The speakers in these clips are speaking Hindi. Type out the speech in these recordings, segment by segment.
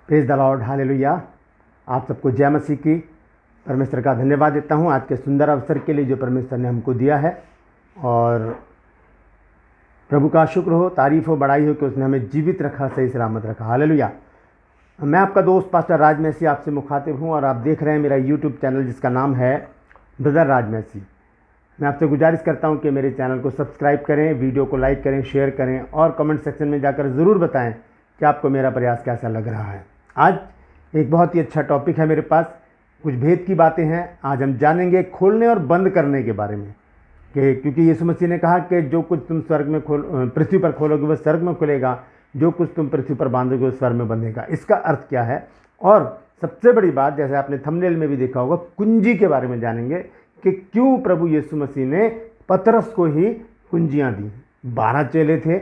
Praise the Lord, hallelujah. आप सबको जय मसीह की। परमेश्वर का धन्यवाद देता हूँ आज के सुंदर अवसर के लिए जो परमेश्वर ने हमको दिया है, और प्रभु का शुक्र हो, तारीफ हो, बड़ाई हो कि उसने हमें जीवित रखा, सही सलामत रखा। हालेलुया। मैं आपका दोस्त पास्टर राज मैसी आपसे मुखातिब हूँ, और आप देख रहे हैं मेरा यूट्यूब चैनल जिसका नाम है ब्रदर राज मैसी। मैं आपसे गुजारिश करता हूँ कि मेरे चैनल को सब्सक्राइब करें, वीडियो को लाइक करें, शेयर करें, और कमेंट सेक्शन में जाकर ज़रूर बताएं कि आपको मेरा प्रयास कैसा लग रहा है। आज एक बहुत ही अच्छा टॉपिक है मेरे पास, कुछ भेद की बातें हैं। आज हम जानेंगे खोलने और बंद करने के बारे में, कि क्योंकि यीशु मसीह ने कहा कि जो कुछ तुम पृथ्वी पर खोलोगे वह स्वर्ग में खुलेगा, जो कुछ तुम पृथ्वी पर बांधोगे वह स्वर्ग में बंधेगा। इसका अर्थ क्या है? और सबसे बड़ी बात, जैसे आपने थंबनेल में भी देखा होगा, कुंजी के बारे में जानेंगे कि क्यों प्रभु यीशु मसीह ने पतरस को ही कुंजियाँ दी। 12 चेले थे,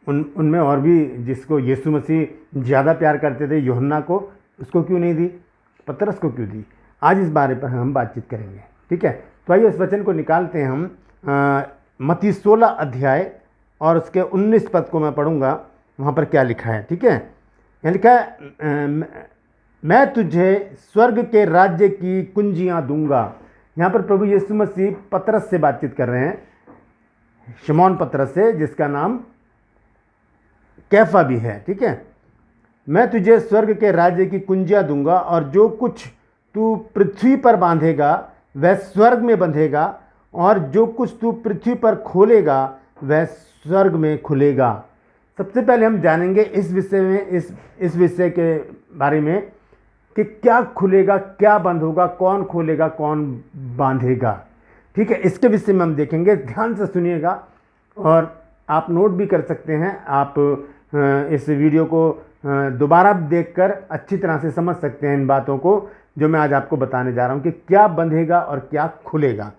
उनमें और भी जिसको यीशु मसीह ज़्यादा प्यार करते थे, यूहन्ना को, उसको क्यों नहीं दी? पतरस को क्यों दी? आज इस बारे पर हम बातचीत करेंगे, ठीक है। तो आइए इस वचन को निकालते हैं हम। मत्ती 16 अध्याय और उसके 19 पद को मैं पढ़ूंगा। वहाँ पर क्या लिखा है, ठीक है। यहाँ लिखा है, मैं तुझे स्वर्ग के राज्य की कुंजियाँ दूंगा। यहाँ पर प्रभु यीशु मसीह पतरस से बातचीत कर रहे हैं, शिमोन पतरस से, जिसका नाम कैफा भी है, ठीक है। मैं तुझे स्वर्ग के राज्य की कुंजियाँ दूंगा, और जो कुछ तू पृथ्वी पर बांधेगा वह स्वर्ग में बंधेगा, और जो कुछ तू पृथ्वी पर खोलेगा वह स्वर्ग में खुलेगा। सबसे पहले हम जानेंगे इस विषय में, इस विषय के बारे में कि क्या खुलेगा, क्या बंद होगा, कौन खोलेगा, कौन बांधेगा, ठीक है। इसके विषय में हम देखेंगे। ध्यान से सुनिएगा, और आप नोट भी कर सकते हैं। आप इस वीडियो को दोबारा देखकर अच्छी तरह से समझ सकते हैं इन बातों को जो मैं आज आपको बताने जा रहा हूं कि क्या बंधेगा और क्या खुलेगा।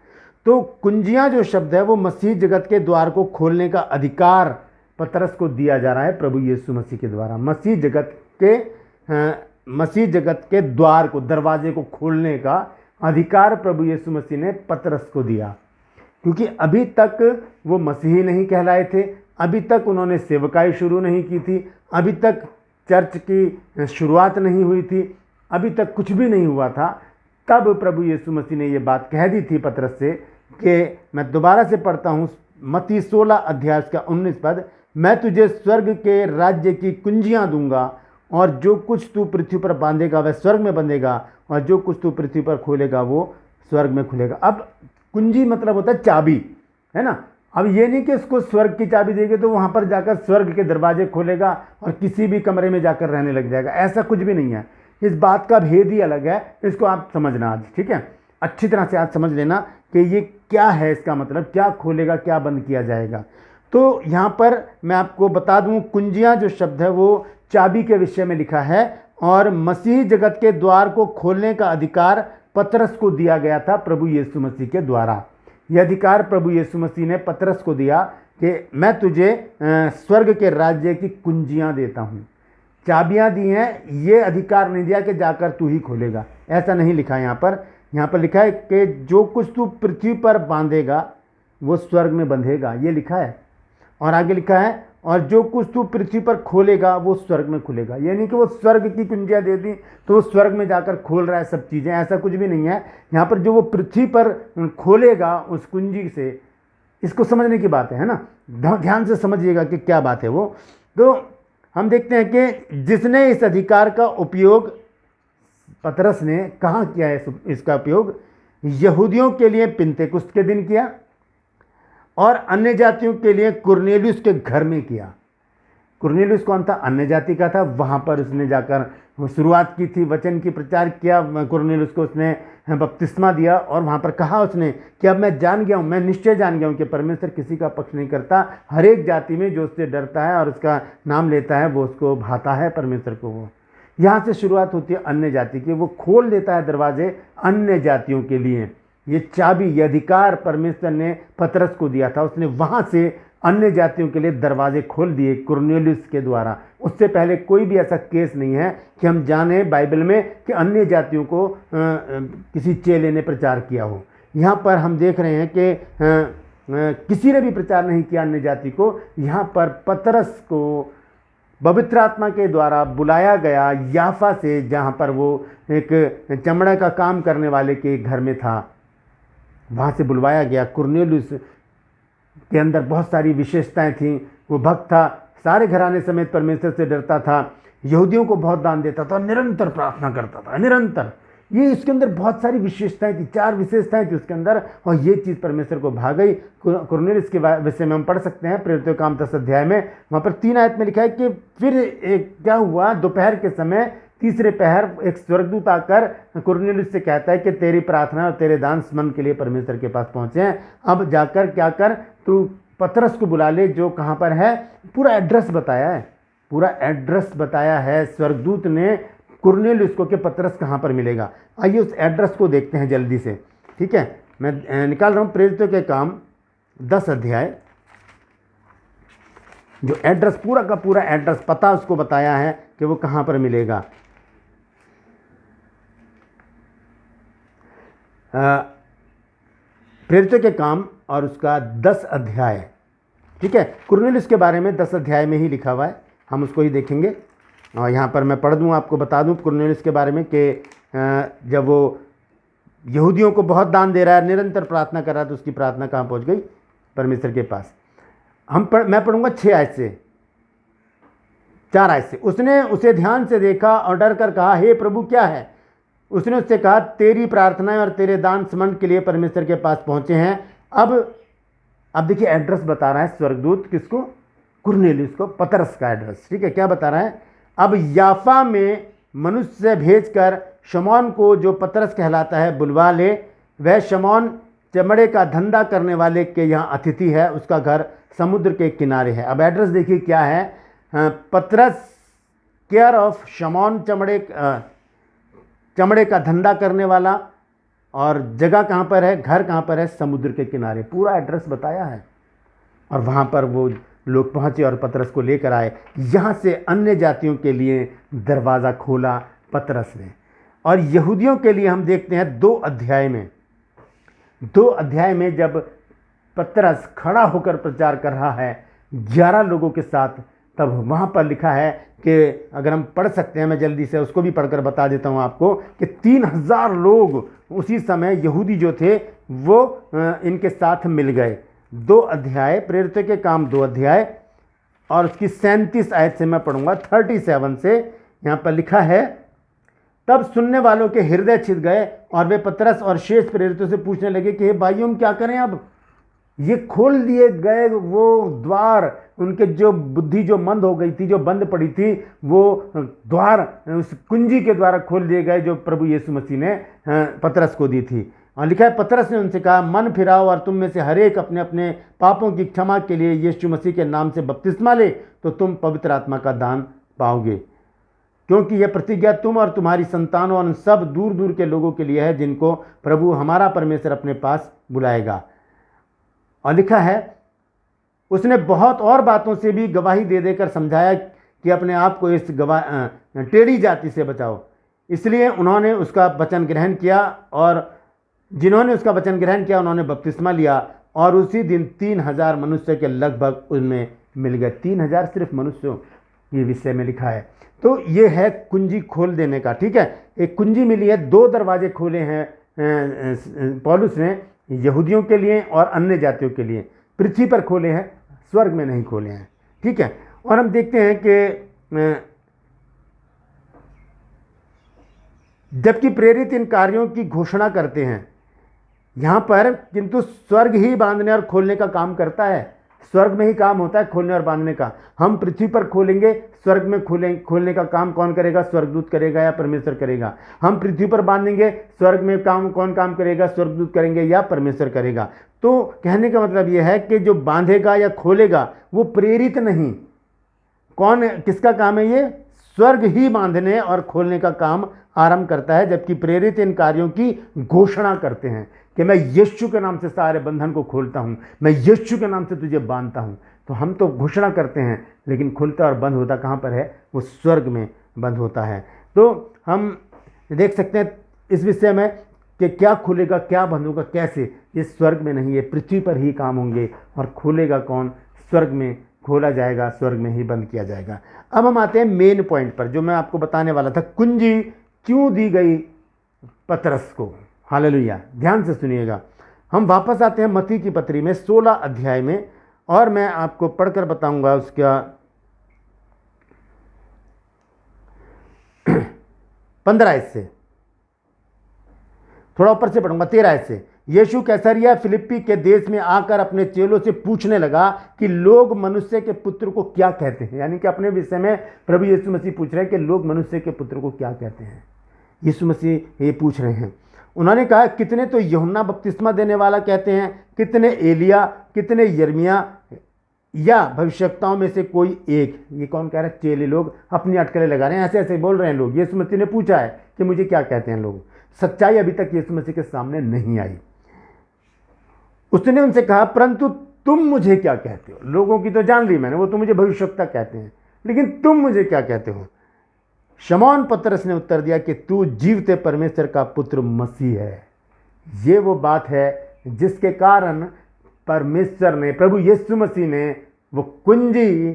तो कुंजियां जो शब्द है वो मसीह जगत के द्वार को खोलने का अधिकार पतरस को दिया जा रहा है प्रभु यीशु मसीह के द्वारा। मसीह जगत के द्वार को, दरवाजे को खोलने का अधिकार प्रभु यीशु मसीह ने पतरस को दिया, क्योंकि अभी तक वो मसीही नहीं कहलाए थे, अभी तक उन्होंने सेवकाई शुरू नहीं की थी, अभी तक चर्च की शुरुआत नहीं हुई थी, अभी तक कुछ भी नहीं हुआ था। तब प्रभु यीशु मसीह ने ये बात कह दी थी पतरस से, कि मैं दोबारा से पढ़ता हूँ, मत्ती 16 अध्याय का 19 पद, मैं तुझे स्वर्ग के राज्य की कुंजियाँ दूंगा, और जो कुछ तू पृथ्वी पर बांधेगा वह स्वर्ग में बंधेगा, और जो कुछ तू पृथ्वी पर खोलेगा वो स्वर्ग में खुलेगा। अब कुंजी मतलब होता है चाबी, है ना। अब ये नहीं कि इसको स्वर्ग की चाबी देंगे तो वहाँ पर जाकर स्वर्ग के दरवाजे खोलेगा और किसी भी कमरे में जाकर रहने लग जाएगा, ऐसा कुछ भी नहीं है। इस बात का भेद ही अलग है, इसको आप समझना आज, ठीक है। अच्छी तरह से आज समझ लेना कि ये क्या है, इसका मतलब क्या खोलेगा, क्या बंद किया जाएगा। तो यहाँ पर मैं आपको बता दूँ, कुंजियाँ जो शब्द है वो चाबी के विषय में लिखा है, और मसीह जगत के द्वार को खोलने का अधिकार पतरस को दिया गया था प्रभु यीशु मसीह के द्वारा। यह अधिकार प्रभु यीशु मसीह ने पतरस को दिया कि मैं तुझे स्वर्ग के राज्य की कुंजियाँ देता हूँ, चाबियाँ दी हैं। ये अधिकार नहीं दिया कि जाकर तू ही खोलेगा, ऐसा नहीं लिखा है यहाँ पर। यहाँ पर लिखा है कि जो कुछ तू पृथ्वी पर बांधेगा वो स्वर्ग में बंधेगा, ये लिखा है। और आगे लिखा है, और जो कुछ तू पृथ्वी पर खोलेगा वो स्वर्ग में खुलेगा। ये नहीं कि वो स्वर्ग की कुंजियाँ दे दी तो वो स्वर्ग में जाकर खोल रहा है सब चीज़ें, ऐसा कुछ भी नहीं है। यहाँ पर जो वो पृथ्वी पर खोलेगा उस कुंजी से, इसको समझने की बात है ना। ध्यान से समझिएगा कि क्या बात है वो। तो हम देखते हैं कि जिसने इस अधिकार का उपयोग, पतरस ने कहाँ किया है इसका उपयोग? यहूदियों के लिए पिन्तेकुस्त के दिन किया, और अन्य जातियों के लिए कुरनेलियुस के घर में किया। कुरनेलियुस कौन था? अन्य जाति का था। वहाँ पर उसने जाकर शुरुआत की थी, वचन की प्रचार किया। कुरनेलियुस को उसने बपतिस्मा दिया, और वहाँ पर कहा उसने कि अब मैं जान गया हूँ, मैं निश्चय जान गया हूँ कि परमेश्वर किसी का पक्ष नहीं करता। हर एक जाति में जो उससे डरता है और उसका नाम लेता है वो उसको भाता है, परमेश्वर को। वो यहाँ से शुरुआत होती है अन्य जाति की। वो खोल देता है दरवाजे अन्य जातियों के लिए। ये चाबी, ये अधिकार परमेश्वर ने पतरस को दिया था। उसने वहाँ से अन्य जातियों के लिए दरवाजे खोल दिए कुरनेलियुस के द्वारा। उससे पहले कोई भी ऐसा केस नहीं है कि हम जाने बाइबल में कि अन्य जातियों को किसी चेले ने प्रचार किया हो। यहाँ पर हम देख रहे हैं कि किसी ने भी प्रचार नहीं किया अन्य जाति को। यहाँ पर पतरस को पवित्र आत्मा के द्वारा बुलाया गया याफा से, जहाँ पर वो एक चमड़ा का काम करने वाले के घर में था, वहाँ से बुलवाया गया। कुरनेलियुस के अंदर बहुत सारी विशेषताएं थीं। वो भक्त था, सारे घराने समेत परमेश्वर से डरता था, यहूदियों को बहुत दान देता था, निरंतर प्रार्थना करता था, निरंतर। ये इसके अंदर बहुत सारी विशेषताएं थी, 4 विशेषताएं थी उसके अंदर, और ये चीज़ परमेश्वर को भा गई। कुरनेलियुस के विषय में हम पढ़ सकते हैं प्रेरितों के काम 10 अध्याय में। वहाँ पर 3 आयत में लिखा है कि फिर एक क्या हुआ, दोपहर के समय तीसरे पहर एक स्वर्गदूत आकर कुरनेलियुस से कहता है कि तेरी प्रार्थना और तेरे दान स्मरण के लिए परमेश्वर के पास पहुँचे हैं। अब जाकर क्या कर, तू पतरस को बुला ले, जो कहाँ पर है। पूरा एड्रेस बताया है, पूरा एड्रेस बताया है स्वर्गदूत ने कुरनेलियुस को कि पतरस कहाँ पर मिलेगा। आइए उस एड्रेस को देखते हैं जल्दी से, ठीक है। मैं निकाल रहा हूँ प्रेरितों के काम 10 अध्याय, जो एड्रेस, पूरा का पूरा एड्रेस, पता उसको बताया है कि वो कहाँ पर मिलेगा। प्रेरितों के काम और उसका 10 अध्याय, ठीक है। कुरनेलियुस के बारे में 10 अध्याय में ही लिखा हुआ है, हम उसको ही देखेंगे। और यहाँ पर मैं पढ़ दूँ, आपको बता दूँ कुरनेलियुस के बारे में कि जब वो यहूदियों को बहुत दान दे रहा है, निरंतर प्रार्थना कर रहा है, तो उसकी प्रार्थना कहाँ पहुँच गई, परमेश्वर के पास। मैं पढ़ूँगा 6 आयत से, 4 आयत से। उसने उसे ध्यान से देखा और डर कर कहा, हे प्रभु क्या है? उसने उससे कहा, तेरी प्रार्थनाएं और तेरे दान स्मरण के लिए परमेश्वर के पास पहुँचे हैं। अब देखिए एड्रेस बता रहा है स्वर्गदूत, किसको? कुरनेलियुस को, पतरस का एड्रेस, ठीक है। क्या बता रहा है? अब याफा में मनुष्य भेजकर शमौन को, जो पतरस कहलाता है, बुलवा ले। वह शमौन चमड़े का धंधा करने वाले के यहाँ अतिथि है, उसका घर समुद्र के किनारे है। अब एड्रेस देखिए क्या है, पतरस केयर ऑफ शमौन, चमड़े का धंधा करने वाला, और जगह कहाँ पर है, घर कहाँ पर है, समुद्र के किनारे। पूरा एड्रेस बताया है। और वहाँ पर वो लोग पहुँचे और पतरस को लेकर आए। यहाँ से अन्य जातियों के लिए दरवाज़ा खोला पतरस ने। और यहूदियों के लिए हम देखते हैं 2 अध्याय में जब पतरस खड़ा होकर प्रचार कर रहा है 11 लोगों के साथ, तब वहाँ पर लिखा है कि अगर हम पढ़ सकते हैं, मैं जल्दी से उसको भी पढ़कर बता देता हूँ आपको, कि 3000 लोग उसी समय यहूदी जो थे वो इनके साथ मिल गए। 2 अध्याय, प्रेरितों के काम 2 अध्याय और उसकी 37 आयत से मैं पढ़ूंगा, 37 से। यहाँ पर लिखा है, तब सुनने वालों के हृदय छिद गए और वे पतरस और शेष प्रेरितों से पूछने लगे कि हे भाइयों, हम क्या करें? अब ये खोल दिए गए वो द्वार, उनके जो बुद्धि जो मंद हो गई थी, जो बंद पड़ी थी, वो द्वार उस कुंजी के द्वारा खोल दिए गए जो प्रभु यीशु मसीह ने पतरस को दी थी। और लिखा है, पतरस ने उनसे कहा, मन फिराओ और तुम में से हर एक अपने अपने पापों की क्षमा के लिए यीशु मसीह के नाम से बपतिस्मा ले, तो तुम पवित्र आत्मा का दान पाओगे। क्योंकि यह प्रतिज्ञा तुम और तुम्हारी संतानों और सब दूर दूर के लोगों के लिए है, जिनको प्रभु हमारा परमेश्वर अपने पास बुलाएगा। और लिखा है, उसने बहुत और बातों से भी गवाही दे देकर समझाया कि अपने आप को इस टेढ़ी जाति से बचाओ। इसलिए उन्होंने उसका वचन ग्रहण किया, और जिन्होंने उसका वचन ग्रहण किया उन्होंने बपतिस्मा लिया, और उसी दिन 3000 मनुष्य के लगभग उनमें मिल गए। 3000 सिर्फ मनुष्यों के विषय में लिखा है। तो ये है कुंजी खोल देने का, ठीक है। एक कुंजी मिली है, 2 दरवाजे खोले हैं पौलुस ने, यहूदियों के लिए और अन्य जातियों के लिए। पृथ्वी पर खोले हैं, स्वर्ग में नहीं खोले हैं, ठीक है। और हम देखते हैं कि जबकि प्रेरित इन कार्यों की घोषणा करते हैं यहाँ पर, किंतु स्वर्ग ही बांधने और खोलने का काम करता है। स्वर्ग में ही काम होता है खोलने और बांधने का। हम पृथ्वी पर खोलेंगे, स्वर्ग में खोलने का काम कौन करेगा? स्वर्गदूत करेगा या परमेश्वर करेगा? हम पृथ्वी पर बांधेंगे, स्वर्ग में कौन काम करेगा? स्वर्गदूत करेंगे या परमेश्वर करेगा? तो कहने का मतलब यह है कि जो बांधेगा या खोलेगा वो प्रेरित नहीं, कौन, किसका काम है? ये स्वर्ग ही बांधने और खोलने का काम आरंभ करता है। जबकि प्रेरित इन कार्यों की घोषणा करते हैं कि मैं यीशु के नाम से सारे बंधन को खोलता हूँ, मैं यीशु के नाम से तुझे बांधता हूँ। तो हम तो घोषणा करते हैं, लेकिन खुलता और बंद होता कहाँ पर है? वो स्वर्ग में बंद होता है। तो हम देख सकते हैं इस विषय में कि क्या खुलेगा, क्या बंद होगा, कैसे? ये स्वर्ग में नहीं है, पृथ्वी पर ही काम होंगे। और खोलेगा कौन? स्वर्ग में खोला जाएगा, स्वर्ग में ही बंद किया जाएगा। अब हम आते हैं मेन पॉइंट पर, जो मैं आपको बताने वाला था, कुंजी क्यों दी गई पतरस को। हालेलुया, ध्यान से सुनिएगा। हम वापस आते हैं मत्ती की पत्री में 16 अध्याय में, और मैं आपको पढ़कर बताऊंगा उसका 15 आयत से, थोड़ा ऊपर से पढ़ूंगा 13 आयत से। यीशु कैसरिया फिलिप्पी के देश में आकर अपने चेलों से पूछने लगा कि लोग मनुष्य के पुत्र को क्या कहते हैं। यानी कि अपने विषय में प्रभु यीशु मसीह पूछ रहे हैं कि लोग मनुष्य के पुत्र को क्या कहते हैं। यीशु मसीह ये पूछ रहे हैं। उन्होंने कहा, कितने तो यूहन्ना बपतिस्मा देने वाला कहते हैं, कितने एलिया, कितने यिर्मयाह या भविष्यवक्ताओं में से कोई एक। ये कौन कह रहा है? चेले लोग अपनी अटकलें लगा रहे हैं, ऐसे ऐसे बोल रहे हैं लोग। यीशु मसीह ने पूछा है कि मुझे क्या कहते हैं लोग। सच्चाई अभी तक यीशु मसीह के सामने नहीं आई। उसने उनसे कहा, परंतु तुम मुझे क्या कहते हो? लोगों की तो जान ली मैंने, वो तो मुझे भविष्यवक्ता कहते हैं, लेकिन तुम मुझे क्या कहते हो? शमौन पतरस ने उत्तर दिया कि तू जीवते परमेश्वर का पुत्र मसीह है। ये वो बात है जिसके कारण परमेश्वर ने, प्रभु यीशु मसीह ने वो कुंजी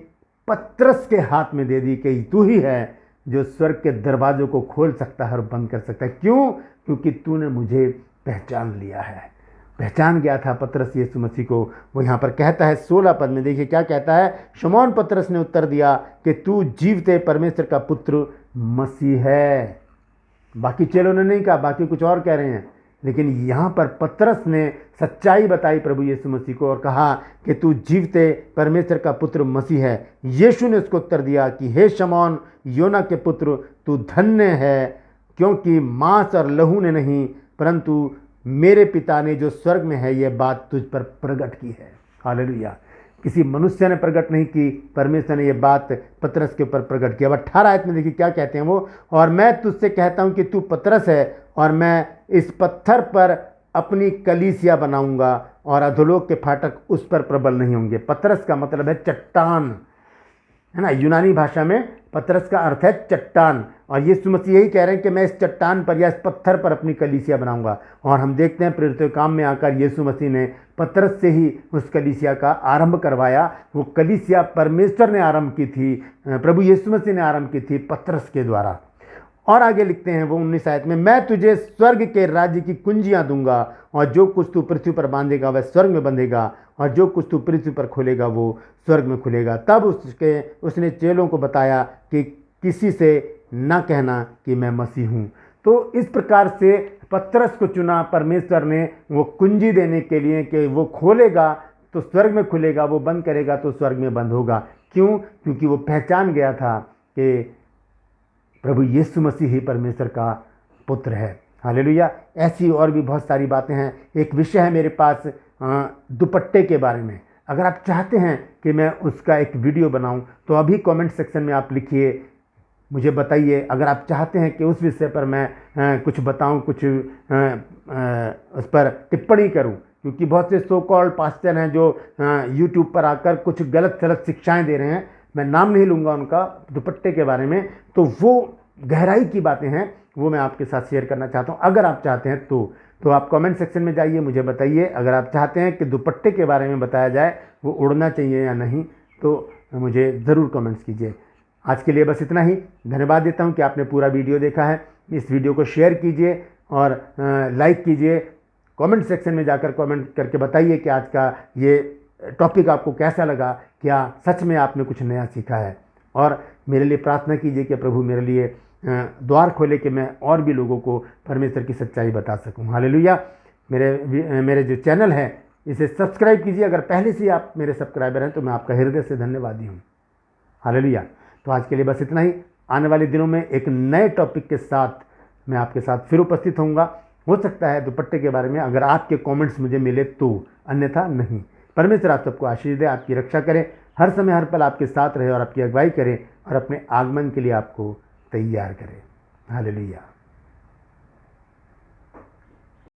पतरस के हाथ में दे दी कि तू ही है जो स्वर्ग के दरवाजों को खोल सकता है और बंद कर सकता है। क्यों? क्योंकि तूने मुझे पहचान लिया है। पहचान गया था पतरस यीशु मसीह को। वो यहाँ पर कहता है 16 पद में, देखिए क्या कहता है। शमौन पतरस ने उत्तर दिया कि तू जीवते परमेश्वर का पुत्र मसीह है। बाकी चेलों ने नहीं कहा, बाकी कुछ और कह रहे हैं, लेकिन यहाँ पर पतरस ने सच्चाई बताई प्रभु यीशु मसीह को और कहा कि तू जीवते परमेश्वर का पुत्र मसीह है। यीशु ने उसको उत्तर दिया कि हे शमौन योना के पुत्र, तू धन्य है, क्योंकि मांस और लहू ने नहीं, परंतु मेरे पिता ने जो स्वर्ग में है यह बात तुझ पर प्रकट की है। हालेलुया। किसी मनुष्य ने प्रकट नहीं की, परमेश्वर ने यह बात पतरस के ऊपर प्रकट किया। अब 18 आयत में देखिए क्या कहते हैं वो, और मैं तुझसे कहता हूं कि तू पतरस है, और मैं इस पत्थर पर अपनी कलीसिया बनाऊंगा, और अधोलोक के फाटक उस पर प्रबल नहीं होंगे। पतरस का मतलब है चट्टान, है ना। यूनानी भाषा में पतरस का अर्थ है चट्टान, और यीशु मसीह यही कह रहे हैं कि मैं इस चट्टान पर या इस पत्थर पर अपनी कलीसिया बनाऊंगा। और हम देखते हैं प्रेरितों के काम में आकर यीशु मसीह ने पतरस से ही उस कलीसिया का आरंभ करवाया। वो कलीसिया परमेश्वर ने आरंभ की थी, प्रभु यीशु मसीह ने आरंभ की थी पतरस के द्वारा। और आगे लिखते हैं वो 19 आयत में, मैं तुझे स्वर्ग के राज्य की कुंजियां दूंगा, और जो कुछ तू पृथ्वी पर बांधेगा वह स्वर्ग में बंधेगा, और जो कुछ तू पृथ्वी पर खोलेगा वो स्वर्ग में खुलेगा। तब उसने चेलों को बताया कि किसी से न कहना कि मैं मसीह हूँ। तो इस प्रकार से पतरस को चुना परमेश्वर ने वो कुंजी देने के लिए कि वो खोलेगा तो स्वर्ग में खुलेगा, वो बंद करेगा तो स्वर्ग में बंद होगा। क्यों? क्योंकि वो पहचान गया था कि प्रभु यीशु मसीह ही परमेश्वर का पुत्र है। हालेलुया। ऐसी और भी बहुत सारी बातें हैं। एक विषय है मेरे पास दुपट्टे के बारे में। अगर आप चाहते हैं कि मैं उसका एक वीडियो बनाऊं तो अभी कमेंट सेक्शन में आप लिखिए, मुझे बताइए। अगर आप चाहते हैं कि उस विषय पर मैं कुछ बताऊं, कुछ उस पर टिप्पणी करूं, क्योंकि बहुत से सो कॉल्ड पास्टर हैं जो यूट्यूब पर आकर कुछ गलत सलत शिक्षाएं दे रहे हैं। मैं नाम नहीं लूँगा उनका, दुपट्टे के बारे में, तो वो गहराई की बातें हैं, वो मैं आपके साथ शेयर करना चाहता हूँ। अगर आप चाहते हैं तो आप कमेंट सेक्शन में जाइए, मुझे बताइए। अगर आप चाहते हैं कि दुपट्टे के बारे में बताया जाए, वो उड़ना चाहिए या नहीं, तो मुझे ज़रूर कमेंट्स कीजिए। आज के लिए बस इतना ही। धन्यवाद देता हूँ कि आपने पूरा वीडियो देखा है। इस वीडियो को शेयर कीजिए और लाइक कीजिए। कमेंट सेक्शन में जाकर कमेंट करके बताइए कि आज का ये टॉपिक आपको कैसा लगा, क्या सच में आपने कुछ नया सीखा है। और मेरे लिए प्रार्थना कीजिए कि प्रभु मेरे लिए द्वार खोले कि मैं और भी लोगों को परमेश्वर की सच्चाई बता सकूं। हालेलुया। मेरे जो चैनल है इसे सब्सक्राइब कीजिए। अगर पहले से आप मेरे सब्सक्राइबर हैं तो मैं आपका हृदय से धन्यवादी हूँ। हालेलुया। तो आज के लिए बस इतना ही। आने वाले दिनों में एक नए टॉपिक के साथ मैं आपके साथ फिर उपस्थित होऊंगा। हो सकता है दुपट्टे के बारे में अगर आपके कमेंट्स मुझे मिले तो, अन्यथा नहीं। परमेश्वर आप सबको आशीष दे, आपकी रक्षा करे, हर समय हर पल आपके साथ रहे और आपकी अगुवाई करे और अपने आगमन के लिए आपको तैयार करे। हालेलुया।